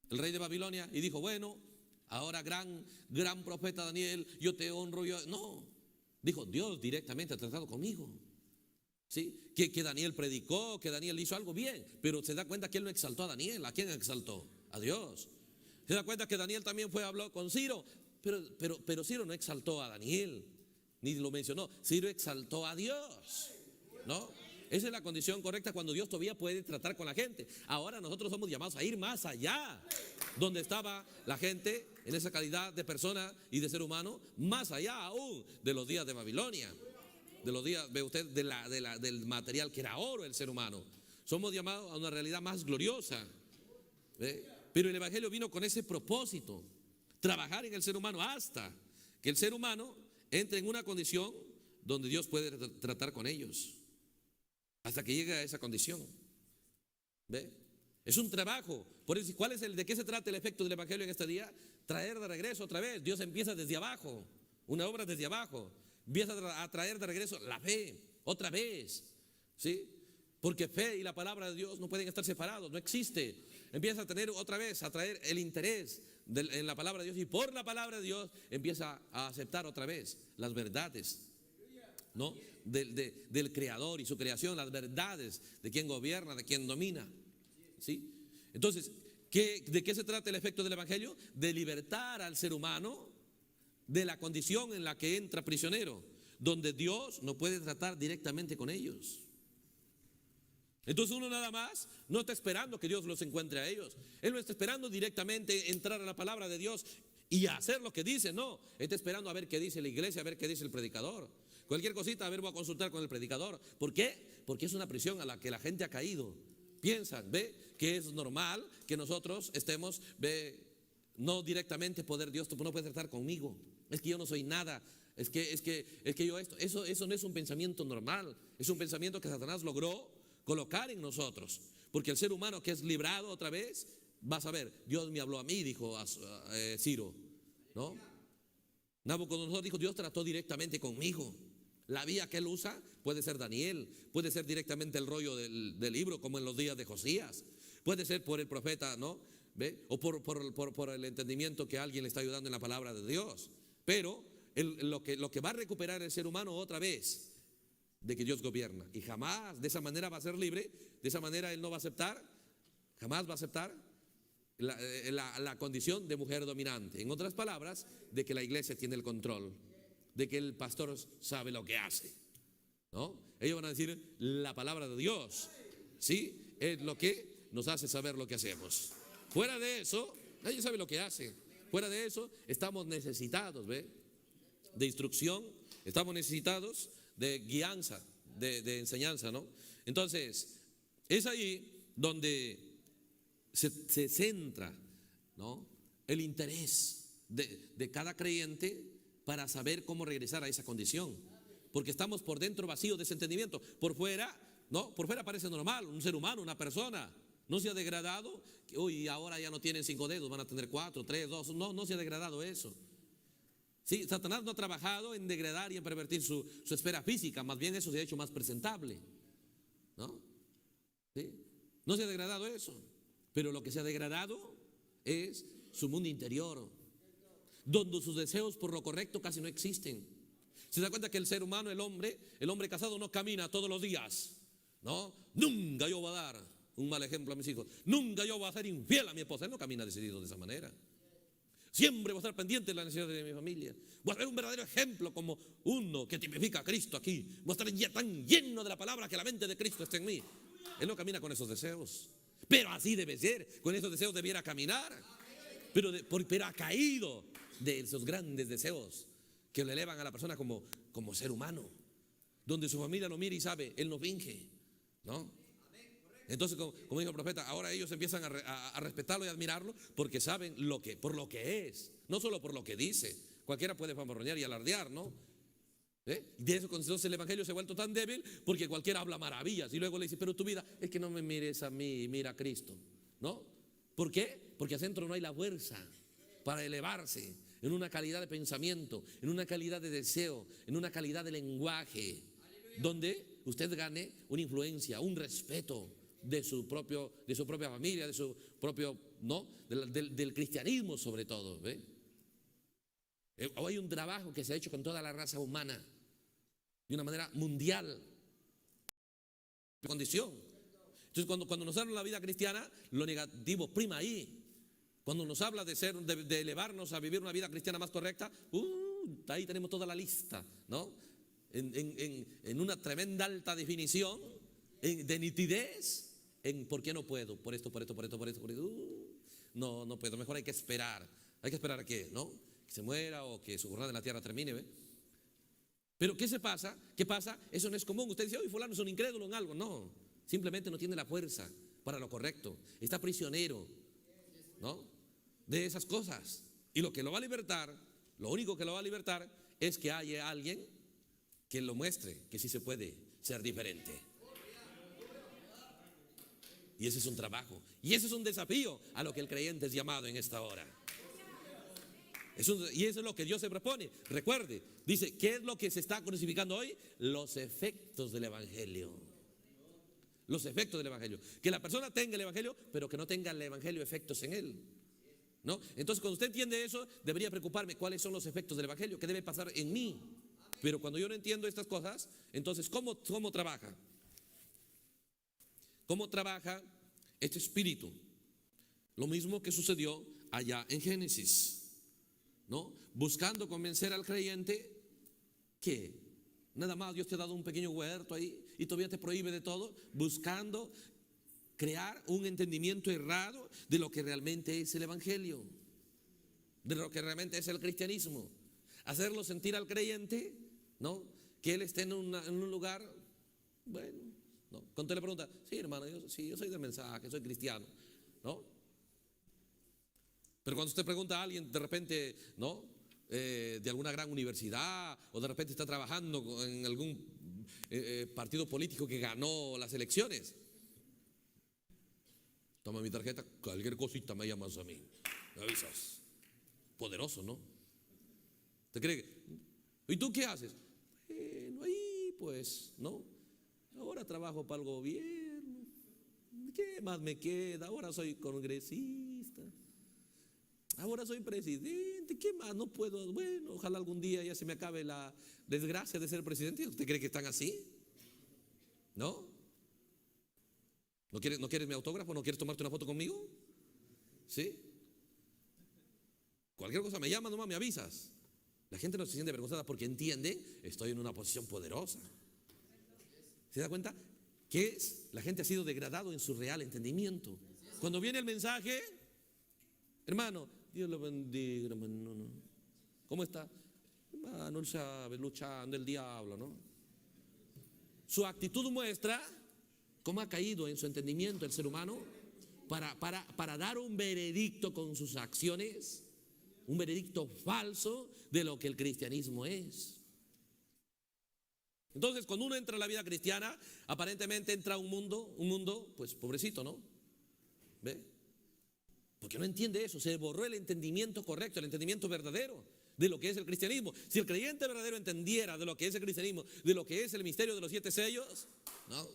el rey de Babilonia, y dijo, bueno, ahora gran profeta Daniel, yo te honro. No, dijo, Dios directamente ha tratado conmigo. ¿Sí? Que Daniel predicó, que Daniel hizo algo bien, pero se da cuenta que él no exaltó a Daniel. ¿A quién exaltó? A Dios. Se da cuenta que Daniel también habló con Ciro, pero Ciro no exaltó a Daniel, ni lo mencionó. Ciro exaltó a Dios, ¿no? Esa es la condición correcta cuando Dios todavía puede tratar con la gente. Ahora nosotros somos llamados a ir más allá, donde estaba la gente en esa calidad de persona y de ser humano, más allá aún de los días de Babilonia, de los días, ve usted, del material que era oro el ser humano. Somos llamados a una realidad más gloriosa, ¿ve? Pero el evangelio vino con ese propósito, trabajar en el ser humano hasta que el ser humano entre en una condición donde Dios puede tratar con ellos, hasta que llegue a esa condición. ¿Ve? Es un trabajo. Por eso, ¿de qué se trata el efecto del evangelio en este día? Traer de regreso otra vez. Dios empieza desde abajo, una obra desde abajo. Empieza a traer de regreso la fe, otra vez, ¿sí? Porque fe y la palabra de Dios no pueden estar separados, no existe. Empieza a tener otra vez, a traer el interés en la palabra de Dios, y por la palabra de Dios empieza a aceptar otra vez las verdades, ¿no? Del Creador y su creación, las verdades de quien gobierna, de quien domina, ¿sí? Entonces, ¿de qué se trata el efecto del evangelio? De libertar al ser humano de la condición en la que entra prisionero, donde Dios no puede tratar directamente con ellos. Entonces uno nada más no está esperando que Dios los encuentre a ellos. Él no está esperando directamente entrar a la palabra de Dios y hacer lo que dice. No, está esperando a ver qué dice la iglesia, a ver qué dice el predicador. Cualquier cosita, a ver, voy a consultar con el predicador. ¿Por qué? Porque es una prisión a la que la gente ha caído. Piensan, ve, que es normal que nosotros estemos, ve, no directamente poder, Dios no puede tratar conmigo. Es que yo no soy nada. Es que yo esto. Eso no es un pensamiento normal. Es un pensamiento que Satanás logró colocar en nosotros, porque el ser humano que es librado otra vez, vas a ver, Dios me habló a mí, dijo Ciro, ¿no? Nabucodonosor dijo, Dios trató directamente conmigo. La vía que él usa puede ser Daniel, puede ser directamente el rollo del libro, como en los días de Josías, puede ser por el profeta, ¿no? ¿Ve? O por el entendimiento que alguien le está ayudando en la palabra de Dios. Pero lo que va a recuperar el ser humano otra vez, de que Dios gobierna, y jamás de esa manera va a ser libre. De esa manera él no va a aceptar, jamás va a aceptar la condición de mujer dominante. En otras palabras, de que la iglesia tiene el control, de que el pastor sabe lo que hace, ¿no? Ellos van a decir, la palabra de Dios, ¿sí? Es lo que nos hace saber lo que hacemos. Fuera de eso, nadie sabe lo que hace. Fuera de eso, estamos necesitados, ¿ve? De instrucción, estamos necesitados de guianza, de enseñanza, ¿no? Entonces, es ahí donde se centra, ¿no?, el interés de cada creyente para saber cómo regresar a esa condición. Porque estamos por dentro vacíos de ese entendimiento. Por fuera, ¿no? Por fuera parece normal, un ser humano, una persona. No se ha degradado, uy, ahora ya no tienen 5 dedos, van a tener 4, 3, 2. No se ha degradado eso. Sí, Satanás no ha trabajado en degradar y en pervertir su esfera física, más bien eso se ha hecho más presentable, ¿no? ¿Sí? No se ha degradado eso, pero lo que se ha degradado es su mundo interior, donde sus deseos por lo correcto casi no existen. Se da cuenta que el ser humano, el hombre casado no camina todos los días, ¿no? Nunca yo voy a dar un mal ejemplo a mis hijos, nunca yo voy a ser infiel a mi esposa. Él no camina decidido de esa manera. Siempre voy a estar pendiente de las necesidades de mi familia. Voy a ser un verdadero ejemplo, como uno que tipifica a Cristo aquí. Voy a estar tan lleno de la palabra que la mente de Cristo esté en mí. Él no camina con esos deseos, pero así debe ser. Con esos deseos debiera caminar, pero ha caído de esos grandes deseos que le elevan a la persona como ser humano, donde su familia lo mira y sabe, él no finge, ¿no? Entonces, como dijo el profeta, ahora ellos empiezan a respetarlo y admirarlo porque saben por lo que es, no solo por lo que dice. Cualquiera puede fanfarronear y alardear, ¿no? De eso, entonces el evangelio se ha vuelto tan débil porque cualquiera habla maravillas y luego le dice, pero tu vida es que no me mires a mí, mira a Cristo, ¿no? ¿Por qué? Porque adentro no hay la fuerza para elevarse en una calidad de pensamiento, en una calidad de deseo, en una calidad de lenguaje, donde usted gane una influencia, un respeto de su propia familia, de su propio ¿no? Del cristianismo sobre todo, ¿ve? Hoy hay un trabajo que se ha hecho con toda la raza humana de una manera mundial, condición. Entonces cuando nos habla de la vida cristiana, lo negativo prima ahí. Cuando nos habla de elevarnos a vivir una vida cristiana más correcta, ahí tenemos toda la lista, ¿no? En una tremenda alta definición, de nitidez, en por qué no puedo, por esto. No puedo, mejor hay que esperar. Hay que esperar a qué, ¿no? Que se muera o que su jornada en la tierra termine, ¿ve? Pero ¿qué se pasa? ¿Qué pasa? Eso no es común. Usted dice, fulano es un incrédulo en algo. No, simplemente no tiene la fuerza para lo correcto. Está prisionero, ¿no? De esas cosas. Y lo que lo va a libertar, lo único que lo va a libertar es que haya alguien que lo muestre que sí se puede ser diferente. Y ese es un trabajo. Y ese es un desafío a lo que el creyente es llamado en esta hora. Y eso es lo que Dios se propone. Recuerde, dice, ¿qué es lo que se está crucificando hoy? Los efectos del evangelio. Los efectos del evangelio. Que la persona tenga el evangelio, pero que no tenga el evangelio efectos en él, ¿no? Entonces cuando usted entiende eso, debería preocuparme cuáles son los efectos del evangelio, qué debe pasar en mí. Pero cuando yo no entiendo estas cosas, entonces ¿cómo trabaja? ¿Cómo trabaja este espíritu? Lo mismo que sucedió allá en Génesis, ¿no? Buscando convencer al creyente que nada más Dios te ha dado un pequeño huerto ahí y todavía te prohíbe de todo, buscando crear un entendimiento errado de lo que realmente es el evangelio, de lo que realmente es el cristianismo. Hacerlo sentir al creyente, ¿no? Que él esté en un lugar, bueno, ¿no? Cuando usted le pregunta, sí, hermano, yo soy del mensaje, soy cristiano, ¿no? Pero cuando usted pregunta a alguien de repente, ¿no? De alguna gran universidad, o de repente está trabajando en algún partido político que ganó las elecciones, toma mi tarjeta, cualquier cosita me llamas a mí, me avisas. Poderoso, ¿no? ¿Te cree que? ¿Y tú qué haces? Bueno, ahí pues, ¿no? Ahora trabajo para el gobierno. ¿Qué más me queda? Ahora soy congresista. Ahora soy presidente. ¿Qué más? No puedo. Bueno, ojalá algún día ya se me acabe la desgracia de ser presidente. ¿Usted cree que están así? ¿No? ¿No quieres mi autógrafo? ¿No quieres tomarte una foto conmigo? ¿Sí? Cualquier cosa me llamas, nomás me avisas. La gente no se siente avergonzada porque entiende, estoy en una posición poderosa. ¿Se da cuenta? Que la gente ha sido degradado en su real entendimiento. Cuando viene el mensaje, hermano, Dios lo bendiga, hermano. No. ¿Cómo está? Hermano, él sabe, luchando el diablo, ¿no? Su actitud muestra cómo ha caído en su entendimiento el ser humano para dar un veredicto con sus acciones, un veredicto falso de lo que el cristianismo es. Entonces, cuando uno entra a la vida cristiana, aparentemente entra a un mundo, pues pobrecito, ¿no? ¿Ve? Porque no entiende eso, se borró el entendimiento correcto, el entendimiento verdadero de lo que es el cristianismo. Si el creyente verdadero entendiera de lo que es el cristianismo, de lo que es el misterio de los 7 sellos, ¿no?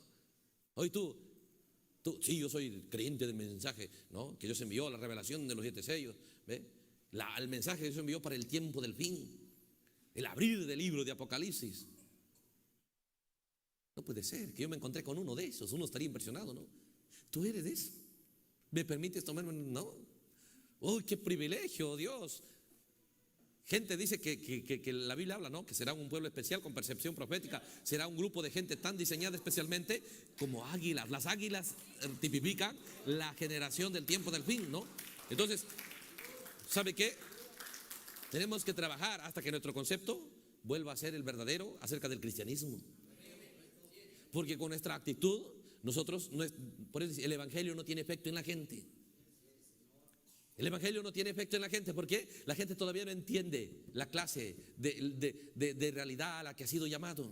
Hoy tú, sí, yo soy creyente del mensaje, ¿no? Que Dios envió, la revelación de los 7 sellos, ¿ve? El mensaje que Dios envió para el tiempo del fin, el abrir del libro de Apocalipsis. No puede ser que yo me encontré con uno de esos, uno estaría impresionado, ¿no? Tú eres de eso. ¿Me permites tomarme? No. ¡Uy, qué privilegio, Dios! Gente dice que la Biblia habla, ¿no? Que será un pueblo especial con percepción profética. Será un grupo de gente tan diseñada especialmente como águilas. Las águilas tipifican la generación del tiempo del fin, ¿no? Entonces, ¿sabe qué? Tenemos que trabajar hasta que nuestro concepto vuelva a ser el verdadero acerca del cristianismo. Porque con nuestra actitud, nosotros, por eso el evangelio no tiene efecto en la gente. El evangelio no tiene efecto en la gente. ¿Por qué? La gente todavía no entiende la clase de realidad a la que ha sido llamado.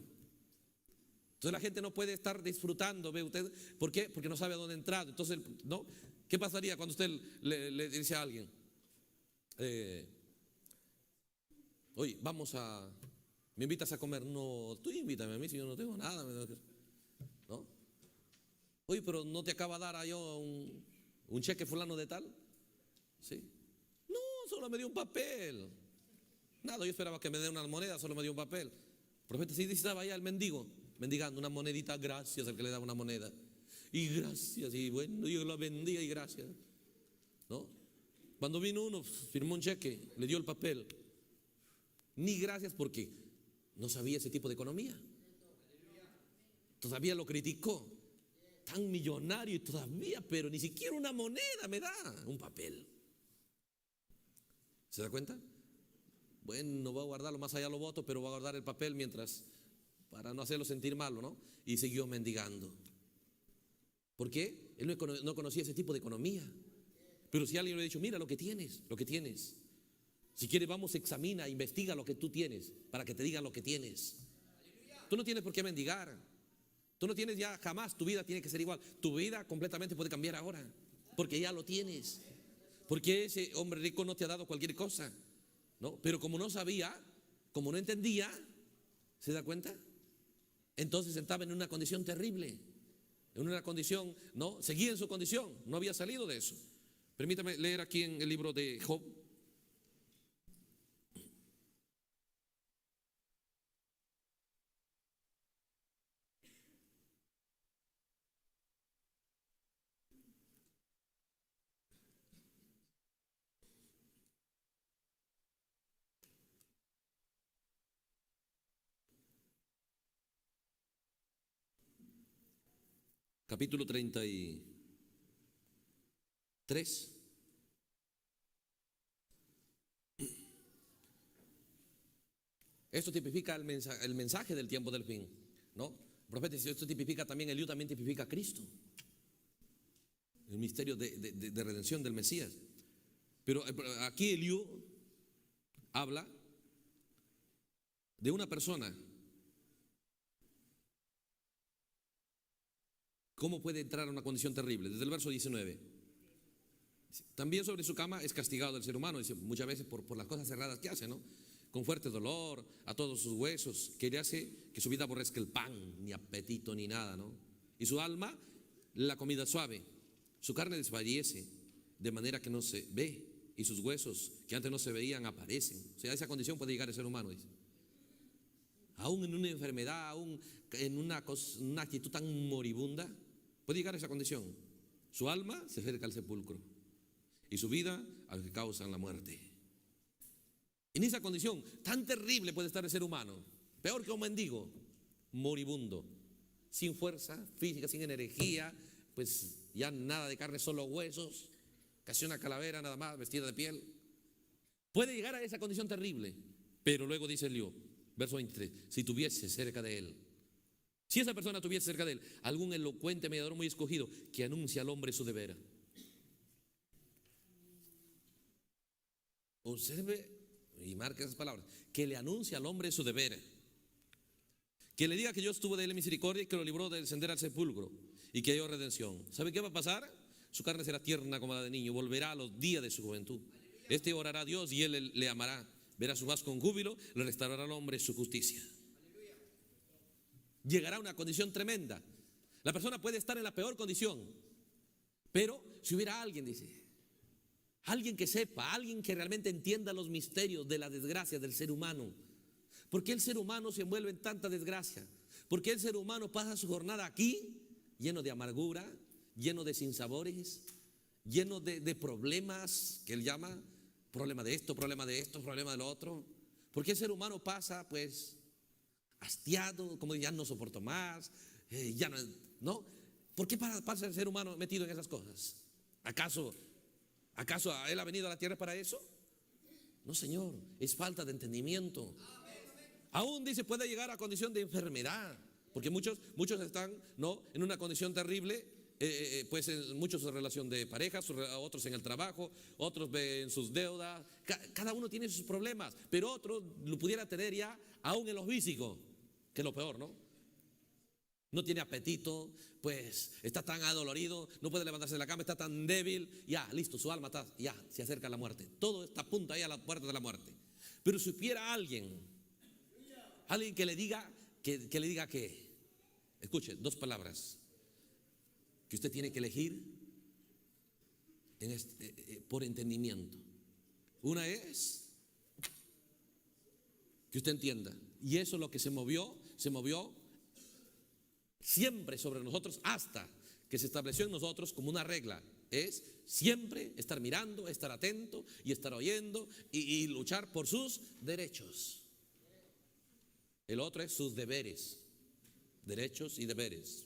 Entonces la gente no puede estar disfrutando, ¿ve usted? ¿Por qué? Porque no sabe a dónde entrar. Entonces, ¿no? ¿Qué pasaría cuando usted le dice a alguien? Oye, ¿me invitas a comer? No, tú invítame a mí si yo no tengo nada, ¿no? Oye, pero ¿no te acaba de dar a yo un cheque fulano de tal? ¿Sí? No, solo me dio un papel. Nada, yo esperaba que me dé una moneda, solo me dio un papel. El profeta sí estaba allá el mendigo, mendigando una monedita, gracias al que le daba una moneda. Y gracias, y bueno, Dios lo bendiga y gracias. ¿No? Cuando vino uno, firmó un cheque, le dio el papel. Ni gracias porque no sabía ese tipo de economía. Todavía lo criticó. Tan millonario y todavía, pero ni siquiera una moneda me da, un papel. ¿Se da cuenta? Bueno, voy a guardarlo, más allá lo voto, pero voy a guardar el papel mientras, para no hacerlo sentir malo, ¿no? Y siguió mendigando. ¿Por qué? Él no conocía ese tipo de economía. Pero si alguien le ha dicho, mira lo que tienes, lo que tienes. Si quieres, vamos, examina, investiga lo que tú tienes, para que te digan lo que tienes. Tú no tienes por qué mendigar. Tú no tienes ya jamás, tu vida tiene que ser igual. Tu vida completamente puede cambiar ahora, porque ya lo tienes. Porque ese hombre rico no te ha dado cualquier cosa, ¿no? Pero como no sabía, como no entendía, ¿se da cuenta? Entonces estaba en una condición terrible, en una condición, ¿no? Seguía en su condición, no había salido de eso. Permítame leer aquí en el libro de Job. Capítulo 33. Esto tipifica el mensaje del tiempo del fin, ¿no? El profeta dice, esto tipifica también, Eliú también tipifica a Cristo, el misterio de redención del Mesías. Pero aquí Eliú habla de una persona. ¿Cómo puede entrar a una condición terrible? Desde el verso 19. También sobre su cama es castigado el ser humano, dice, muchas veces por las cosas cerradas que hace, ¿no? Con fuerte dolor a todos sus huesos, que le hace que su vida aborrezca el pan, ni apetito ni nada, ¿no? Y su alma, la comida suave, su carne desfallece, de manera que no se ve, y sus huesos que antes no se veían aparecen. O sea, a esa condición puede llegar el ser humano, dice. Aún en una enfermedad, aún en una actitud tan moribunda, puede llegar a esa condición. Su alma se acerca al sepulcro y su vida a los que causan la muerte. En esa condición tan terrible puede estar el ser humano, peor que un mendigo, moribundo, sin fuerza física, sin energía, pues ya nada de carne, solo huesos, casi una calavera nada más, vestida de piel. Puede llegar a esa condición terrible, pero luego dice Eliú, verso 23, si tuviese cerca de él, si esa persona tuviese cerca de él algún elocuente mediador muy escogido que anuncia al hombre su deber. Observe y marque esas palabras, que le anuncia al hombre su deber, que le diga que Dios tuvo de él misericordia y que lo libró de descender al sepulcro y que halló redención. ¿Sabe qué va a pasar? Su carne será tierna como la de niño, volverá a los días de su juventud. Este orará a Dios y él le amará, verá su paz con júbilo, le restaurará al hombre su justicia. Llegará a una condición tremenda. La persona puede estar en la peor condición, pero si hubiera alguien, dice, alguien que sepa, alguien que realmente entienda los misterios de la desgracia del ser humano. ¿Por qué el ser humano se envuelve en tanta desgracia? ¿Por qué el ser humano pasa su jornada aquí lleno de amargura, lleno de sinsabores, lleno de problemas que él llama, problema de esto, problema de esto, problema de lo otro? ¿Por qué el ser humano pasa pues hastiado, como ya no soporto más, ya no, ¿no? ¿Por qué pasa el ser humano metido en esas cosas? ¿Acaso él ha venido a la tierra para eso? No, Señor, es falta de entendimiento. Aún dice, puede llegar a condición de enfermedad, porque muchos están, ¿no?, en una condición terrible, pues en muchos en relación de pareja, otros en el trabajo, otros en sus deudas, cada uno tiene sus problemas, pero otros lo pudiera tener ya aún en lo físico, que es lo peor, ¿no? No tiene apetito, pues está tan adolorido, no puede levantarse de la cama, está tan débil, ya, listo, su alma está, ya, se acerca a la muerte. Todo está a punto ahí a la puerta de la muerte. Pero si hubiera alguien que le diga, que, escuche, dos palabras, que usted tiene que elegir por entendimiento. Una es que usted entienda, y eso es lo que se movió siempre sobre nosotros hasta que se estableció en nosotros como una regla. Es siempre estar mirando, estar atento y estar oyendo y luchar por sus derechos. El otro es sus deberes, derechos y deberes.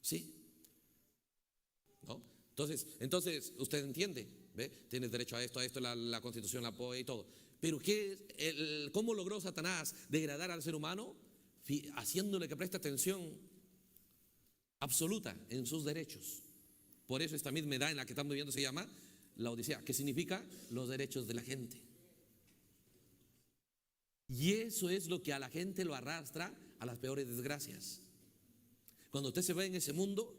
¿Sí? ¿No? Entonces usted entiende, ¿ve? Tienes derecho a esto, la Constitución la apoya y todo. Pero ¿cómo logró Satanás degradar al ser humano? Haciéndole que preste atención absoluta en sus derechos. Por eso esta misma edad en la que estamos viviendo se llama la Odisea, que significa los derechos de la gente. Y eso es lo que a la gente lo arrastra a las peores desgracias. Cuando usted se ve en ese mundo,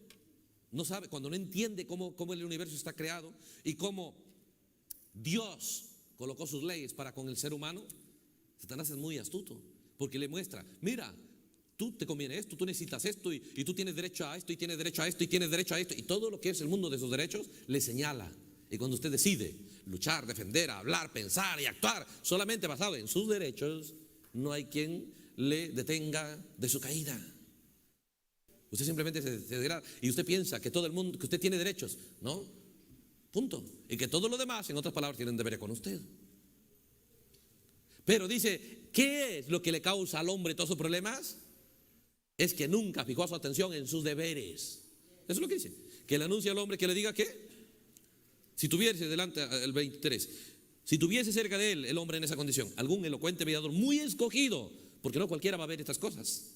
no sabe, cuando no entiende cómo el universo está creado y cómo Dios colocó sus leyes para con el ser humano, Satanás es muy astuto, porque le muestra, mira, tú te conviene esto, tú necesitas esto y tú tienes derecho a esto y tienes derecho a esto y tienes derecho a esto, y todo lo que es el mundo de sus derechos le señala. Y cuando usted decide luchar, defender, hablar, pensar y actuar solamente basado en sus derechos, no hay quien le detenga de su caída. Usted simplemente se degrada y usted piensa que todo el mundo, que usted tiene derechos, ¿no? Punto. Y que todo lo demás, en otras palabras, tienen deberes con usted. Pero dice, ¿qué es lo que le causa al hombre todos sus problemas? Es que nunca fijó su atención en sus deberes. Eso es lo que dice. Que le anuncie al hombre que le diga que si tuviese delante el 23, si tuviese cerca de él el hombre en esa condición, algún elocuente mediador muy escogido, porque no cualquiera va a ver estas cosas,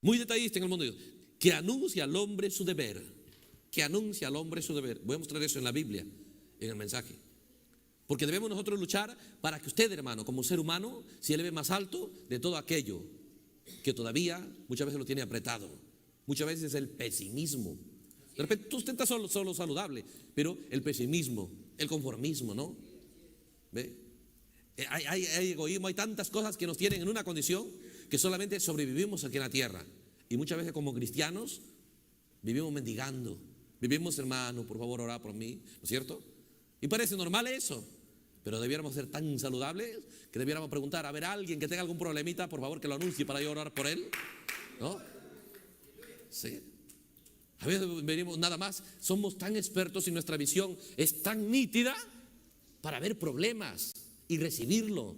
muy detallista en el mundo de Dios, que anuncie al hombre su deber, que anuncie al hombre su deber. Voy a mostrar eso en la Biblia, en el mensaje. Porque debemos nosotros luchar para que usted, hermano, como ser humano, se eleve más alto de todo aquello que todavía muchas veces lo tiene apretado. Muchas veces es el pesimismo. De repente usted está solo saludable, pero el pesimismo, el conformismo, ¿no? ¿Ve? Hay egoísmo, hay tantas cosas que nos tienen en una condición que solamente sobrevivimos aquí en la tierra. Y muchas veces como cristianos vivimos mendigando. Vivimos, hermano, por favor, orá por mí, ¿no es cierto? Y parece normal eso, pero debiéramos ser tan saludables que debiéramos preguntar, a ver, alguien que tenga algún problemita, por favor que lo anuncie para yo orar por él, ¿no? Sí. A veces venimos nada más, somos tan expertos y nuestra visión es tan nítida para ver problemas y recibirlo.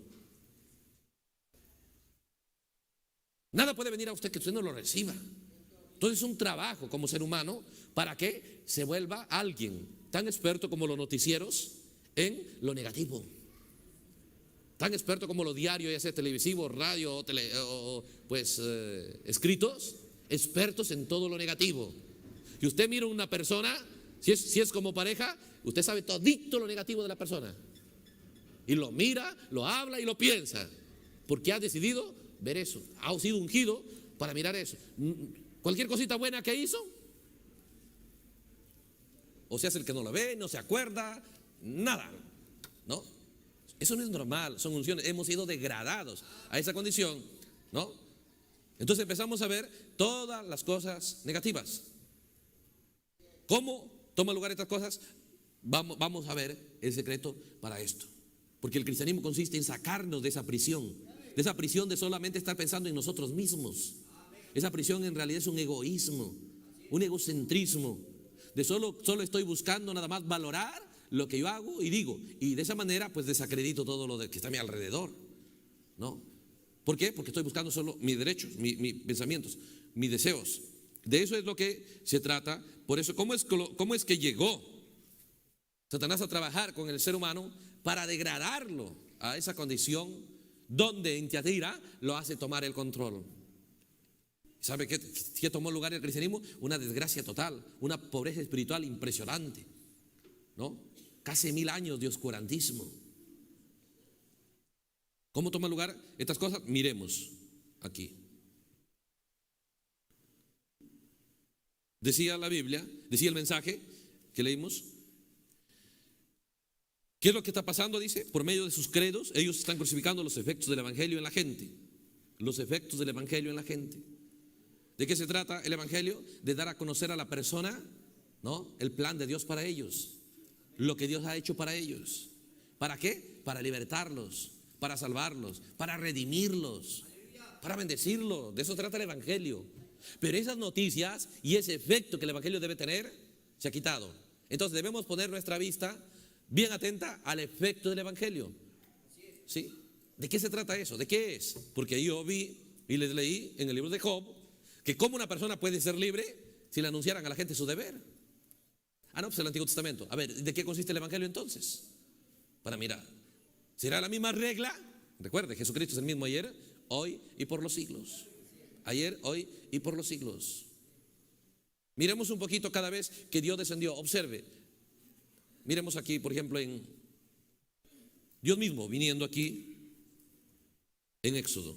Nada puede venir a usted que usted no lo reciba. Entonces es un trabajo como ser humano para que se vuelva alguien tan experto como los noticieros en lo negativo, tan experto como lo diario, ya sea televisivo, radio o escritos, expertos en todo lo negativo. Y usted mira a una persona, si es como pareja, usted sabe todito lo negativo de la persona. Y lo mira, lo habla y lo piensa. Porque ha decidido ver eso. Ha sido ungido para mirar eso. Cualquier cosita buena que hizo, o se hace el que no lo ve, no se acuerda, nada. ¿No? Eso no es normal, son unciones. Hemos sido degradados a esa condición, ¿no? Entonces empezamos a ver todas las cosas negativas. ¿Cómo toma lugar estas cosas? Vamos a ver el secreto para esto. Porque el cristianismo consiste en sacarnos de esa prisión de solamente estar pensando en nosotros mismos. Esa prisión en realidad es un egoísmo, un egocentrismo, de solo estoy buscando nada más valorar lo que yo hago y digo, y de esa manera pues desacredito todo lo que está a mi alrededor, ¿no? ¿Por qué? Porque estoy buscando solo mis derechos, mis pensamientos, mis deseos. De eso es lo que se trata. Por eso, ¿cómo es que llegó Satanás a trabajar con el ser humano para degradarlo a esa condición donde en Tiatira lo hace tomar el control? ¿Sabe qué tomó lugar el cristianismo? Una desgracia total, una pobreza espiritual impresionante, ¿no? Casi 1000 años de oscurantismo. ¿Cómo toma lugar estas cosas? Miremos aquí. Decía la Biblia, decía el mensaje que leímos. ¿Qué es lo que está pasando? Dice, por medio de sus credos, ellos están crucificando los efectos del evangelio en la gente. Los efectos del evangelio en la gente. ¿De qué se trata el evangelio? De dar a conocer a la persona ¿no? El plan de Dios para ellos, lo que Dios ha hecho para ellos. ¿Para qué? Para libertarlos, para salvarlos, para redimirlos, para bendecirlos. De eso trata el Evangelio. Pero esas noticias y ese efecto que el Evangelio debe tener se ha quitado. Entonces debemos poner nuestra vista bien atenta al efecto del Evangelio. ¿Sí? ¿De qué se trata eso? ¿De qué es? Porque yo vi y les leí en el libro de Job que cómo una persona puede ser libre si le anunciaran a la gente su deber. Ah, no, pues el Antiguo Testamento. A ver, ¿de qué consiste el Evangelio entonces? Para mirar, ¿será la misma regla? Recuerde, Jesucristo es el mismo ayer, hoy y por los siglos. Ayer, hoy y por los siglos. Miremos un poquito cada vez que Dios descendió. Observe. Miremos aquí, por ejemplo, en Dios mismo viniendo aquí en Éxodo.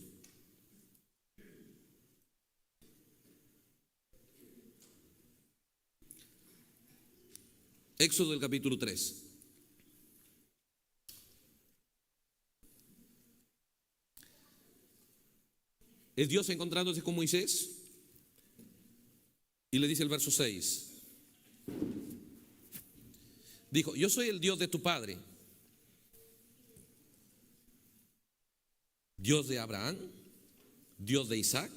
Éxodo del capítulo 3. Es Dios encontrándose con Moisés y le dice el verso 6. Dijo: yo soy el Dios de tu padre, Dios de Abraham, Dios de Isaac,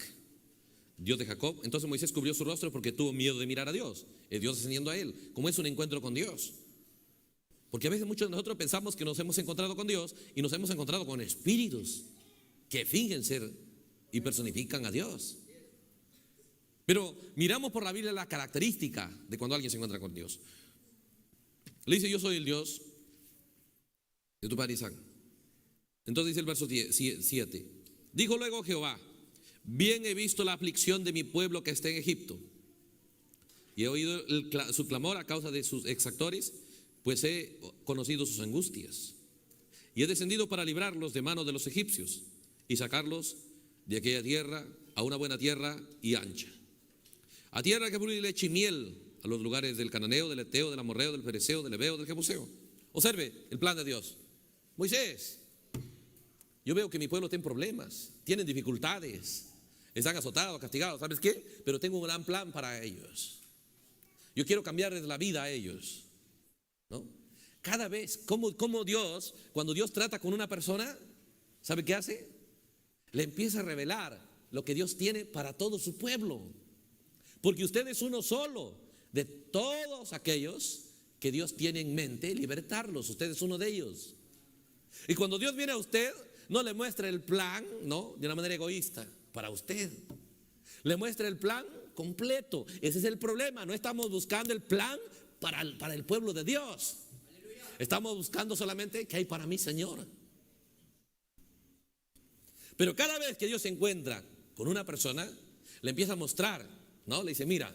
Dios de Jacob. Entonces Moisés cubrió su rostro porque tuvo miedo de mirar a Dios. Es Dios descendiendo a él, como es un encuentro con Dios. Porque a veces muchos de nosotros pensamos que nos hemos encontrado con Dios y nos hemos encontrado con espíritus que fingen ser y personifican a Dios. Pero miramos por la Biblia la característica de cuando alguien se encuentra con Dios. Le dice: yo soy el Dios de tu padre Isaac. Entonces dice el verso 7. Dijo luego Jehová: bien he visto la aflicción de mi pueblo que está en Egipto, y he oído su clamor a causa de sus exactores, pues he conocido sus angustias. Y he descendido para librarlos de mano de los egipcios y sacarlos de aquella tierra a una buena tierra y ancha, a tierra que fluye leche y miel, a los lugares del cananeo, del eteo, del amorreo, del fereceo, del heveo, del jebuseo. Observe el plan de Dios. Moisés, yo veo que mi pueblo tiene problemas, tienen dificultades, están azotados, castigados, ¿sabes qué? Pero tengo un gran plan para ellos. Yo quiero cambiarles la vida a ellos, ¿no? Cada vez, como Dios, cuando Dios trata con una persona, ¿sabe qué hace? Le empieza a revelar lo que Dios tiene para todo su pueblo. Porque usted es uno solo de todos aquellos que Dios tiene en mente libertarlos. Usted es uno de ellos. Y cuando Dios viene a usted, no le muestra el plan, ¿no?, de una manera egoísta para usted. Le muestra el plan completo. Ese es el problema. No estamos buscando el plan para el pueblo de Dios. Estamos buscando solamente qué hay para mí, Señor. Pero cada vez que Dios se encuentra con una persona, le empieza a mostrar, ¿no? Le dice: mira,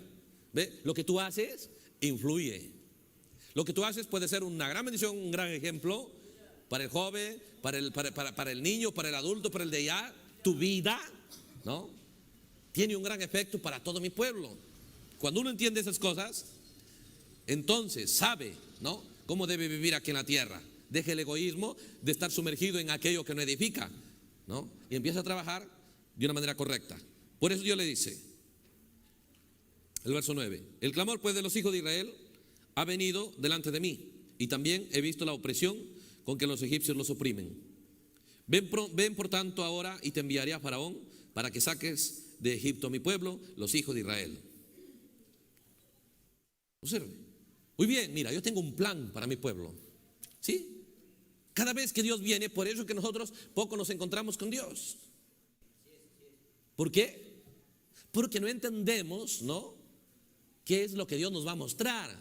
ve, lo que tú haces influye. Lo que tú haces puede ser una gran bendición, un gran ejemplo para el joven, para el niño, para el adulto, para el de allá. Tu vida, ¿no?, tiene un gran efecto para todo mi pueblo. Cuando uno entiende esas cosas, entonces sabe, ¿no?, cómo debe vivir aquí en la tierra. Deje el egoísmo de estar sumergido en aquello que no edifica, ¿no?, y empieza a trabajar de una manera correcta. Por eso Dios le dice, el verso 9: el clamor pues de los hijos de Israel ha venido delante de mí, y también he visto la opresión con que los egipcios los oprimen. Ven por tanto ahora, y te enviaré a Faraón para que saques de Egipto a mi pueblo, los hijos de Israel. Observe. Muy bien, mira, yo tengo un plan para mi pueblo, ¿sí? Cada vez que Dios viene, por eso es que nosotros poco nos encontramos con Dios. ¿Por qué? Porque no entendemos, ¿no?, qué es lo que Dios nos va a mostrar.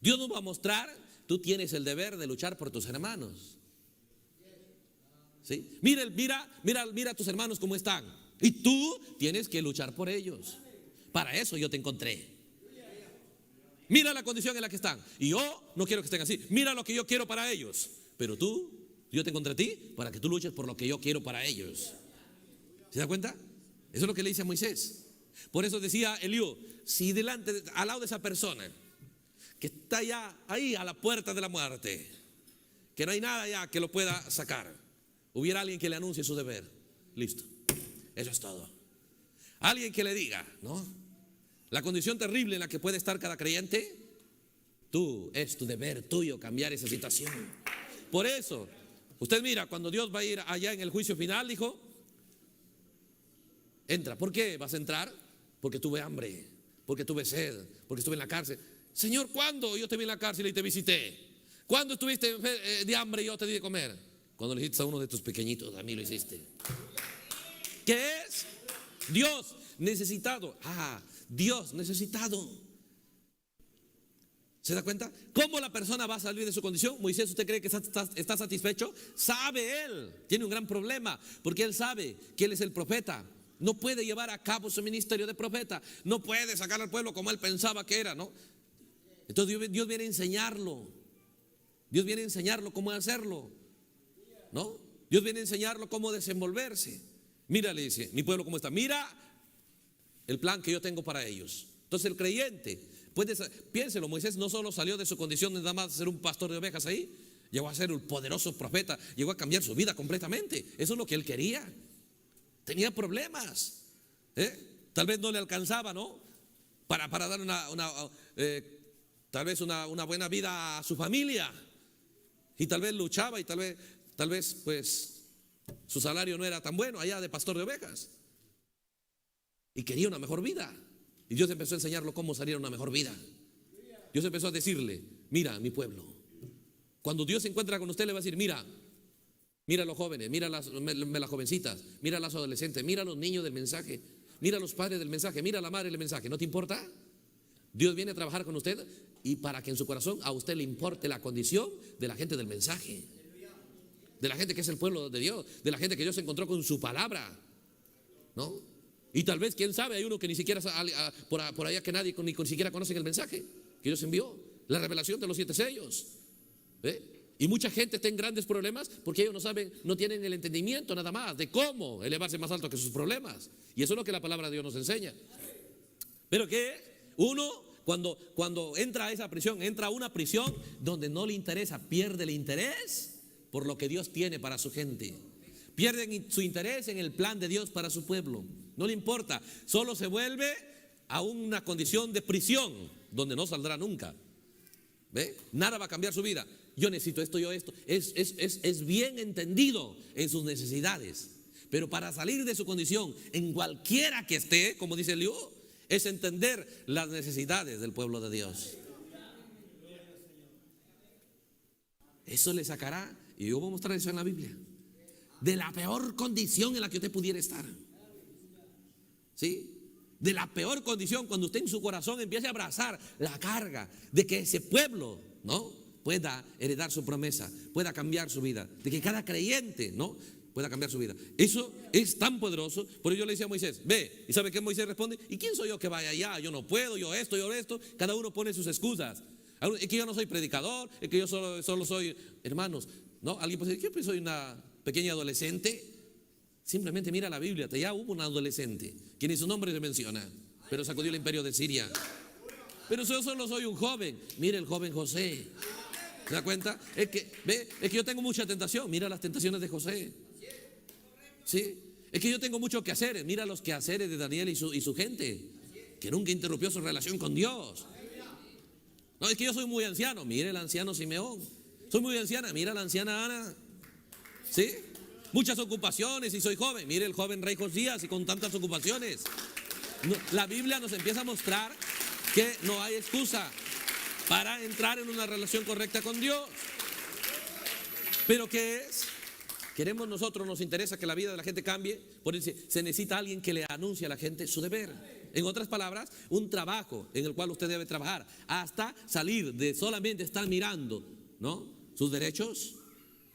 Dios nos va a mostrar: tú tienes el deber de luchar por tus hermanos, ¿sí? Mira a tus hermanos cómo están, y tú tienes que luchar por ellos. Para eso yo te encontré. Mira la condición en la que están, y yo no quiero que estén así. Mira lo que yo quiero para ellos. Pero yo te encontré a ti para que tú luches por lo que yo quiero para ellos. ¿Se da cuenta? Eso es lo que le dice a Moisés. Por eso decía Eliú: si al lado de esa persona que está ya ahí a la puerta de la muerte, que no hay nada ya que lo pueda sacar, hubiera alguien que le anuncie su deber, listo, eso es todo. Alguien que le diga, ¿no?, La condición terrible en la que puede estar cada creyente, es tu deber tuyo cambiar esa situación. Por eso, usted mira, cuando Dios va a ir allá en el juicio final, dijo, entra. ¿Por qué vas a entrar? Porque tuve hambre, porque tuve sed, porque estuve en la cárcel. Señor, ¿cuándo yo te vi en la cárcel y te visité? ¿Cuándo estuviste de hambre y yo te di de comer? Cuando le hiciste a uno de tus pequeñitos, a mí lo hiciste. ¿Qué es? Dios necesitado. Dios necesitado. ¿Se da cuenta? ¿Cómo la persona va a salir de su condición? Moisés, ¿usted cree que está satisfecho? Sabe él, tiene un gran problema, porque él sabe que él es el profeta. No puede llevar a cabo su ministerio de profeta. No puede sacar al pueblo como él pensaba que era, ¿no? Entonces Dios viene a enseñarlo. Dios viene a enseñarlo cómo hacerlo, ¿no? Dios viene a enseñarlo cómo desenvolverse. Mira, le dice, mi pueblo cómo está. Mira el plan que yo tengo para ellos. Entonces el creyente, piénselo, Moisés no solo salió de su condición de nada más ser un pastor de ovejas ahí, llegó a ser un poderoso profeta, llegó a cambiar su vida completamente. Eso es lo que él quería. Tenía problemas, tal vez no le alcanzaba, ¿no? Para dar tal vez una buena vida a su familia. Y tal vez luchaba y tal vez pues su salario no era tan bueno allá de pastor de ovejas. Y quería una mejor vida. Y Dios empezó a enseñarlo cómo salir a una mejor vida. Dios empezó a decirle, mira mi pueblo. Cuando Dios se encuentra con usted le va a decir, mira a los jóvenes, mira las jovencitas, mira a las adolescentes, mira a los niños del mensaje, mira a los padres del mensaje, mira a la madre del mensaje. ¿No te importa? Dios viene a trabajar con usted y para que en su corazón a usted le importe la condición de la gente del mensaje, de la gente que es el pueblo de Dios, de la gente que Dios se encontró con su palabra, ¿no? Y tal vez, quién sabe, hay uno que ni siquiera por allá que nadie ni siquiera conocen el mensaje que Dios envió, la revelación de los 7 sellos. Y mucha gente está en grandes problemas porque ellos no saben, no tienen el entendimiento nada más de cómo elevarse más alto que sus problemas. Y eso es lo que la palabra de Dios nos enseña. Pero que uno cuando entra a esa prisión, entra a una prisión donde no le interesa, pierde el interés por lo que Dios tiene para su gente. Pierden su interés en el plan de Dios para su pueblo. No le importa, solo se vuelve a una condición de prisión donde no saldrá nunca. Nada va a cambiar su vida. Yo necesito esto, yo esto. Es bien entendido en sus necesidades. Pero para salir de su condición, en cualquiera que esté, como dice Eliú, es entender las necesidades del pueblo de Dios. Eso le sacará, y yo voy a mostrar eso en la Biblia, de la peor condición en la que usted pudiera estar. ¿Sí? De la peor condición, cuando usted en su corazón empiece a abrazar la carga de que ese pueblo, ¿no?, pueda heredar su promesa, pueda cambiar su vida, de que cada creyente, ¿no?, pueda cambiar su vida. Eso es tan poderoso. Por ello yo le decía a Moisés, ve, ¿y sabe qué Moisés responde? ¿Y quién soy yo que vaya allá? Yo no puedo, yo esto. Cada uno pone sus excusas. Es que yo no soy predicador, es que yo solo soy, hermanos, ¿no? Alguien puede decir, yo soy una pequeña adolescente. Simplemente mira la Biblia, ya hubo un adolescente, que ni su nombre se menciona, pero sacudió el imperio de Siria. Pero yo solo soy un joven. Mire el joven José. ¿Se da cuenta? Es que yo tengo mucha tentación. Mira las tentaciones de José. ¿Sí? Es que yo tengo mucho que hacer. Mira los quehaceres de Daniel y su gente, que nunca interrumpió su relación con Dios. No, es que yo soy muy anciano. Mire el anciano Simeón. Soy muy anciana. Mira la anciana Ana. ¿Sí? Muchas ocupaciones y soy joven. Mire el joven rey Josías y con tantas ocupaciones. La Biblia nos empieza a mostrar que no hay excusa para entrar en una relación correcta con Dios. Pero ¿qué es? Queremos nosotros, nos interesa que la vida de la gente cambie. Por eso se necesita alguien que le anuncie a la gente su deber. En otras palabras, un trabajo en el cual usted debe trabajar hasta salir de solamente estar mirando, ¿no?, sus derechos,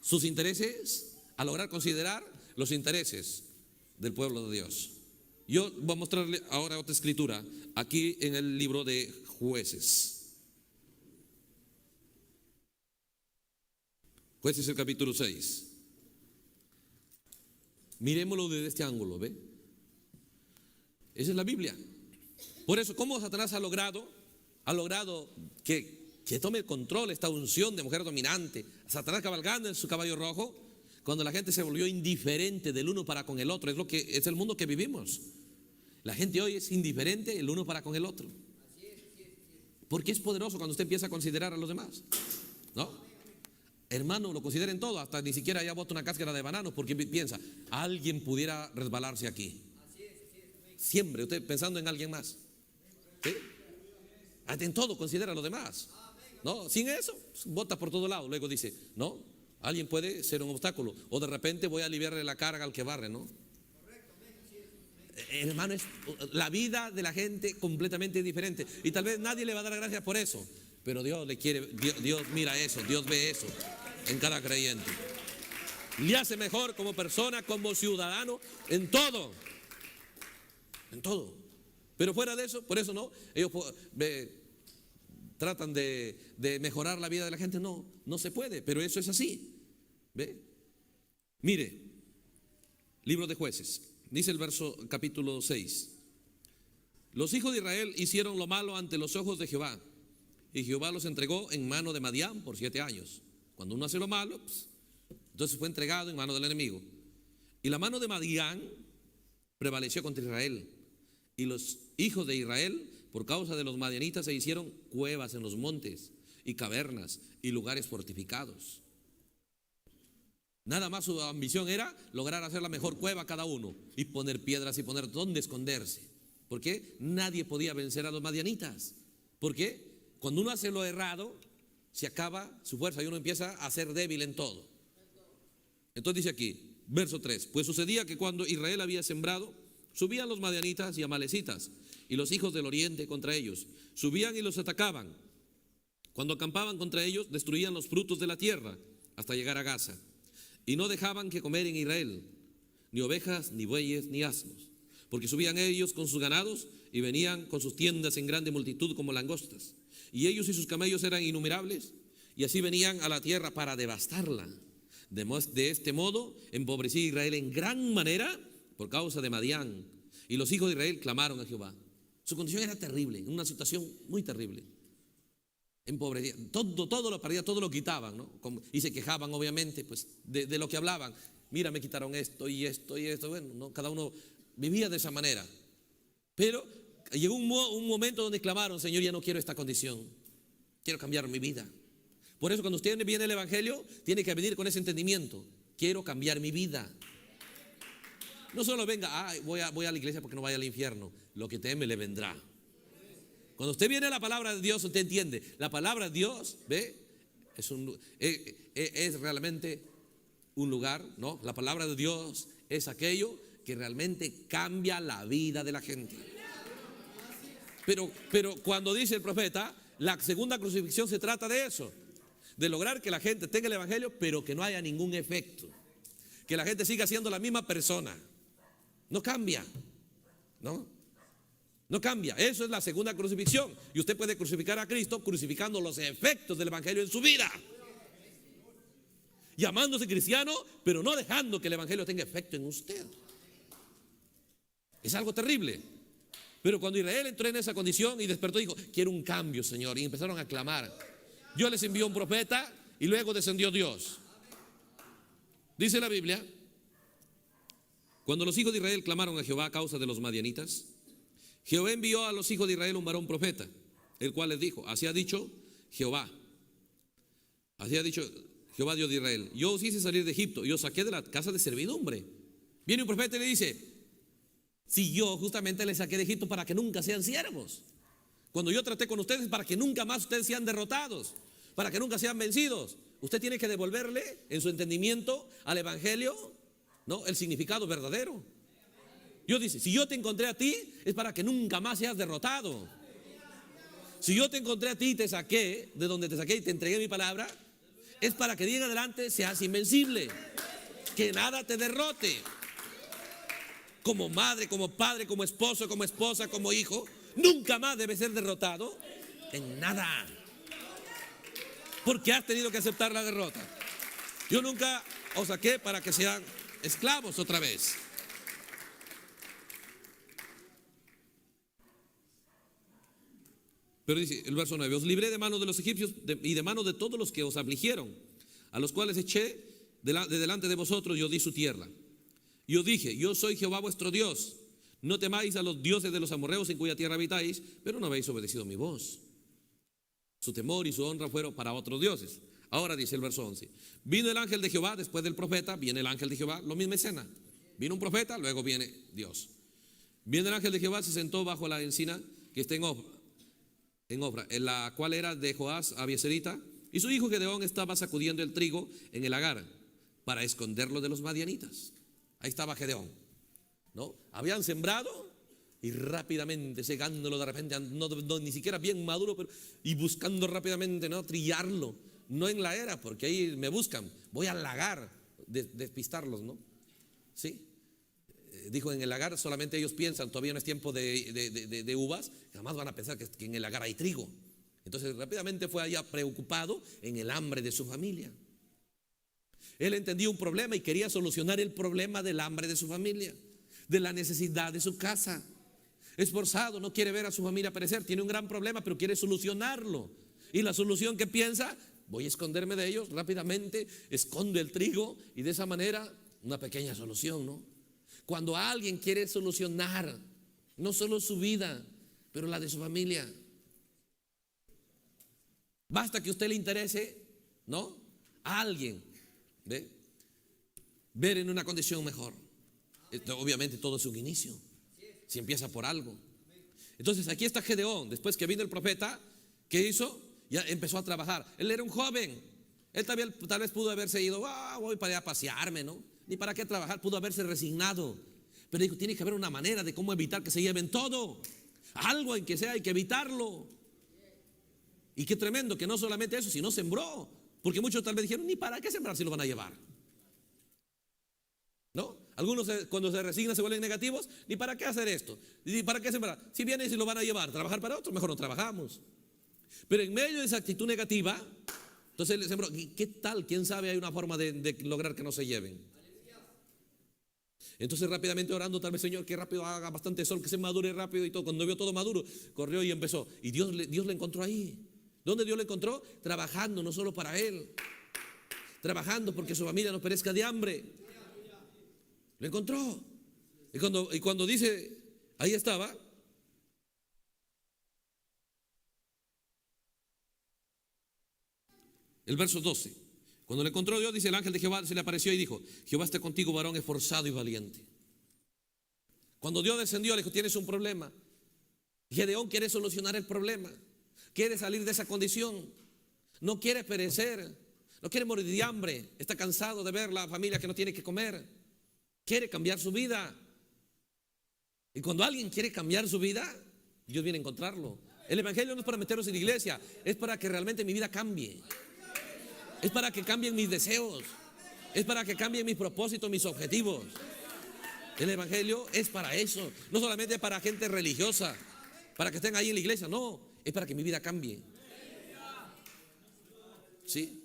sus intereses, a lograr considerar los intereses del pueblo de Dios. Yo voy a mostrarle ahora otra escritura aquí en el libro de Jueces. Jueces, el capítulo 6. Miremoslo desde este ángulo, ¿ve? Esa es la Biblia. Por eso, ¿cómo Satanás ha logrado que tome el control esta unción de mujer dominante? Satanás cabalgando en su caballo rojo, cuando la gente se volvió indiferente del uno para con el otro. Es el mundo que vivimos. La gente hoy es indiferente el uno para con el otro. Porque es poderoso cuando usted empieza a considerar a los demás, ¿no? Hermano, lo consideren todo, hasta ni siquiera ya bota una cáscara de bananos porque piensa, alguien pudiera resbalarse aquí. Siempre usted pensando en alguien más, ¿sí? En todo considera a los demás, ¿no? Sin eso, bota por todo lado. Luego dice, no, alguien puede ser un obstáculo. O de repente voy a aliviarle la carga al que barre, ¿no? Hermano, es la vida de la gente completamente diferente. Y tal vez nadie le va a dar gracias por eso, pero Dios le quiere, Dios mira eso, Dios ve eso en cada creyente. Le hace mejor como persona, como ciudadano, en todo. En todo. Pero fuera de eso, por eso no, ellos tratan de mejorar la vida de la gente. No, no se puede, pero eso es así. ¿Ve? Mire, libro de Jueces. Dice el verso capítulo 6. Los hijos de Israel hicieron lo malo ante los ojos de Jehová, y Jehová los entregó en mano de Madián por 7 años. Cuando uno hace lo malo, pues, entonces fue entregado en mano del enemigo. Y la mano de Madián prevaleció contra Israel. Y los hijos de Israel, por causa de los madianitas, se hicieron cuevas en los montes y cavernas y lugares fortificados. Nada más su ambición era lograr hacer la mejor cueva cada uno y poner piedras y poner dónde esconderse. ¿Por qué? Nadie podía vencer a los madianitas. ¿Por qué? Cuando uno hace lo errado, se acaba su fuerza y uno empieza a ser débil en todo. Entonces dice aquí, verso 3, pues sucedía que cuando Israel había sembrado, subían los madianitas y amalecitas y los hijos del oriente contra ellos. Subían y los atacaban. Cuando acampaban contra ellos, destruían los frutos de la tierra hasta llegar a Gaza. Y no dejaban que comer en Israel, ni ovejas, ni bueyes, ni asnos, porque subían ellos con sus ganados y venían con sus tiendas en grande multitud como langostas. Y ellos y sus camellos eran innumerables, y así venían a la tierra para devastarla. De este modo empobrecía Israel en gran manera por causa de Madián. Y los hijos de Israel clamaron a Jehová. Su condición era terrible, en una situación muy terrible. Empobrecían, todo lo perdían, todo lo quitaban, ¿no? Y se quejaban obviamente pues de lo que hablaban. Mira, me quitaron esto y esto y esto. Bueno, ¿no? Cada uno vivía de esa manera. Pero llegó un momento donde clamaron, Señor, ya no quiero esta condición, quiero cambiar mi vida. Por eso cuando usted viene el evangelio, tiene que venir con ese entendimiento. Quiero cambiar mi vida. No solo venga, voy a la iglesia porque no vaya al infierno. Lo que teme le vendrá. Cuando usted viene a la palabra de Dios, usted entiende, la palabra de Dios, ¿ve? Es realmente un lugar, ¿no? La palabra de Dios es aquello que realmente cambia la vida de la gente. Pero cuando dice el profeta, la segunda crucifixión se trata de eso, de lograr que la gente tenga el evangelio, pero que no haya ningún efecto, que la gente siga siendo la misma persona, no cambia, ¿no? No cambia. Eso es la segunda crucifixión. Y usted puede crucificar a Cristo crucificando los efectos del evangelio en su vida, llamándose cristiano, pero no dejando que el evangelio tenga efecto en usted. Es algo terrible. Pero cuando Israel entró en esa condición y despertó, dijo, quiero un cambio, Señor. Y empezaron a clamar. Dios les envió un profeta y luego descendió Dios. Dice la Biblia, cuando los hijos de Israel clamaron a Jehová a causa de los madianitas, Jehová envió a los hijos de Israel un varón profeta, el cual les dijo, así ha dicho Jehová, Dios de Israel, yo os hice salir de Egipto y os saqué de la casa de servidumbre. Viene un profeta y le dice, si yo justamente les saqué de Egipto para que nunca sean siervos, cuando yo traté con ustedes para que nunca más ustedes sean derrotados, para que nunca sean vencidos, usted tiene que devolverle en su entendimiento al evangelio, ¿no?, el significado verdadero. Dios dice, si yo te encontré a ti, es para que nunca más seas derrotado. Si yo te encontré a ti y te saqué de donde te saqué y te entregué mi palabra, es para que de en adelante seas invencible, que nada te derrote. Como madre, como padre, como esposo, como esposa, como hijo, nunca más debes ser derrotado en nada, porque has tenido que aceptar la derrota. Yo nunca os saqué para que sean esclavos otra vez. Pero dice el verso 9, os libré de mano de los egipcios y de mano de todos los que os afligieron, a los cuales eché de delante de vosotros y os di su tierra. Y os dije, yo soy Jehová vuestro Dios, no temáis a los dioses de los amorreos en cuya tierra habitáis, pero no habéis obedecido mi voz. Su temor y su honra fueron para otros dioses. Ahora dice el verso 11, vino el ángel de Jehová después del profeta, viene el ángel de Jehová, lo misma escena. Vino un profeta, luego viene Dios. Viene el ángel de Jehová, se sentó bajo la encina que está en Ofra, en la cual era de Joás Abieserita, y su hijo Gedeón estaba sacudiendo el trigo en el lagar para esconderlo de los madianitas. Ahí estaba Gedeón, ¿no? Habían sembrado y rápidamente segándolo de repente, ni siquiera bien maduro, pero, y buscando rápidamente, ¿no? Trillarlo, no en la era, porque ahí me buscan, voy al lagar, despistarlos, ¿no? Sí. Dijo, en el lagar solamente ellos piensan, todavía no es tiempo de uvas, jamás van a pensar que en el lagar hay trigo. Entonces rápidamente fue allá preocupado en el hambre de su familia. Él entendía un problema y quería solucionar el problema del hambre de su familia, de la necesidad de su casa. Esforzado, no quiere ver a su familia perecer, tiene un gran problema, pero quiere solucionarlo. Y la solución que piensa, voy a esconderme de ellos rápidamente, esconde el trigo y de esa manera una pequeña solución, ¿no? Cuando alguien quiere solucionar no solo su vida, pero la de su familia, basta que a usted le interese, ¿no? A alguien, ¿ve? Ver en una condición mejor. Obviamente todo es un inicio, si empieza por algo. Entonces aquí está Gedeón, después que vino el profeta, ¿qué hizo? Ya empezó a trabajar. Él era un joven, él tal vez pudo haberse ido, voy para allá a pasearme, ¿no? Ni para qué trabajar, pudo haberse resignado. Pero dijo, tiene que haber una manera de cómo evitar que se lleven todo. Algo en que sea, hay que evitarlo. Y qué tremendo que no solamente eso, sino sembró. Porque muchos tal vez dijeron, ni para qué sembrar si lo van a llevar, ¿no? Algunos cuando se resignan se vuelven negativos, ni para qué hacer esto, ni para qué sembrar. Si vienen y si lo van a llevar, trabajar para otros, mejor no trabajamos. Pero en medio de esa actitud negativa, entonces él sembró. ¿Qué tal? ¿Quién sabe? Hay una forma de lograr que no se lleven. Entonces rápidamente orando, tal vez, Señor, que rápido haga bastante sol, que se madure rápido y todo. Cuando vio todo maduro, corrió y empezó. Y Dios le encontró ahí. ¿Dónde Dios le encontró? Trabajando, no solo para él, trabajando porque su familia no perezca de hambre. Lo encontró. Y cuando dice, ahí estaba, el verso 12. Cuando le encontró Dios, dice, el ángel de Jehová se le apareció y dijo, Jehová esté contigo, varón esforzado y valiente. Cuando Dios descendió, le dijo, tienes un problema. Gedeón quiere solucionar el problema, quiere salir de esa condición, no quiere perecer, no quiere morir de hambre, está cansado de ver la familia que no tiene que comer, quiere cambiar su vida. Y cuando alguien quiere cambiar su vida, Dios viene a encontrarlo. El evangelio no es para meternos en la iglesia, es para que realmente mi vida cambie. Es para que cambien mis deseos, es para que cambien mis propósitos, mis objetivos. El evangelio es para eso, no solamente para gente religiosa, para que estén ahí en la iglesia, no, es para que mi vida cambie. ¿Sí?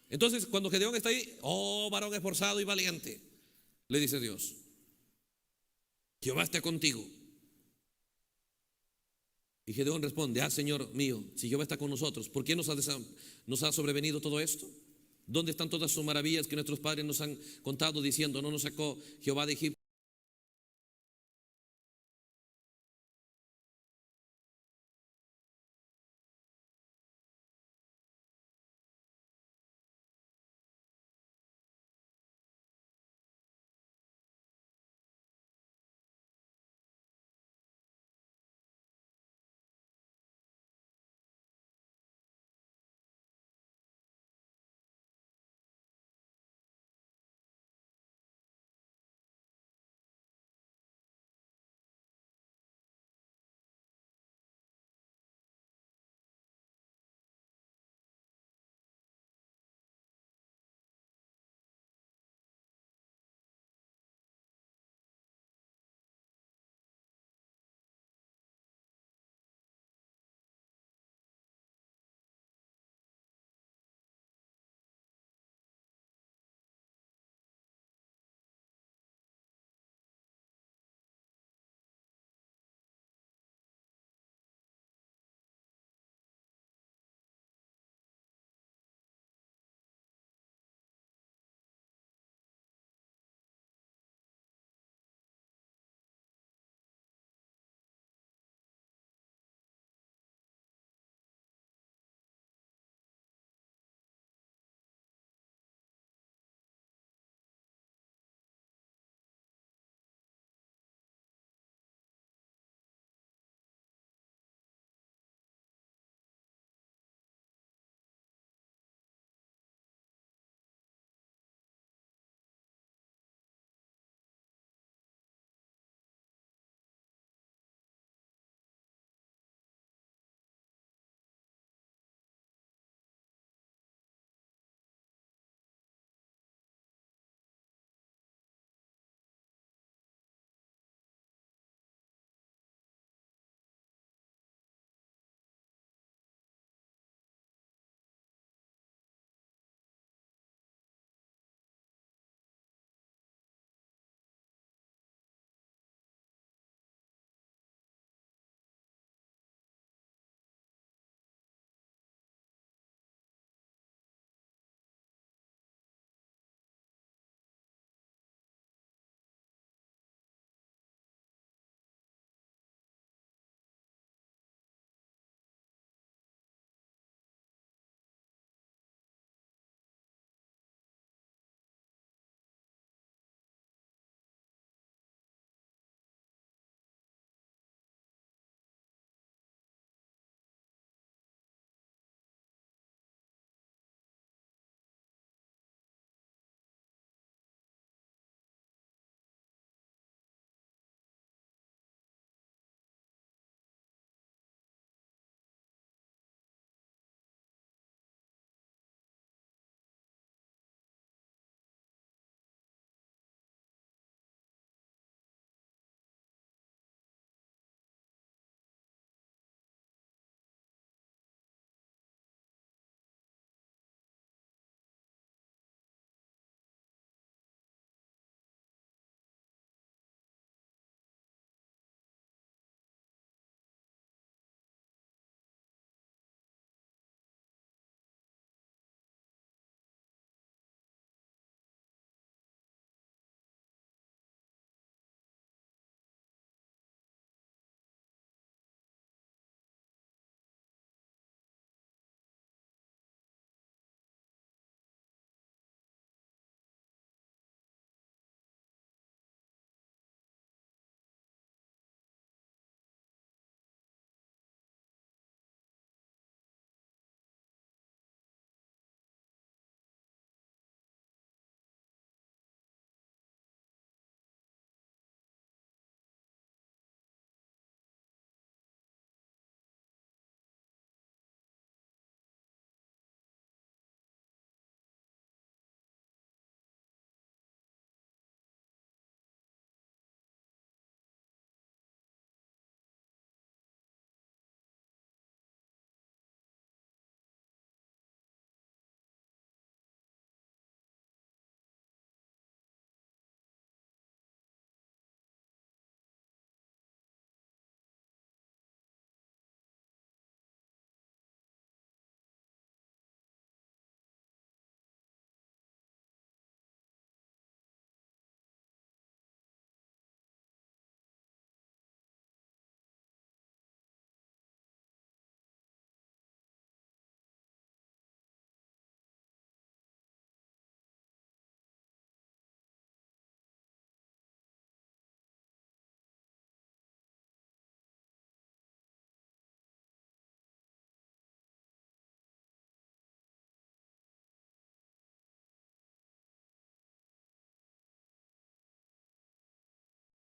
Entonces cuando Gedeón está ahí, oh varón esforzado y valiente, le dice Dios, Jehová esté contigo. Y Gedeón responde, Señor mío, si Jehová está con nosotros, ¿por qué nos ha sobrevenido todo esto? ¿Dónde están todas sus maravillas que nuestros padres nos han contado diciendo, no nos sacó Jehová de Egipto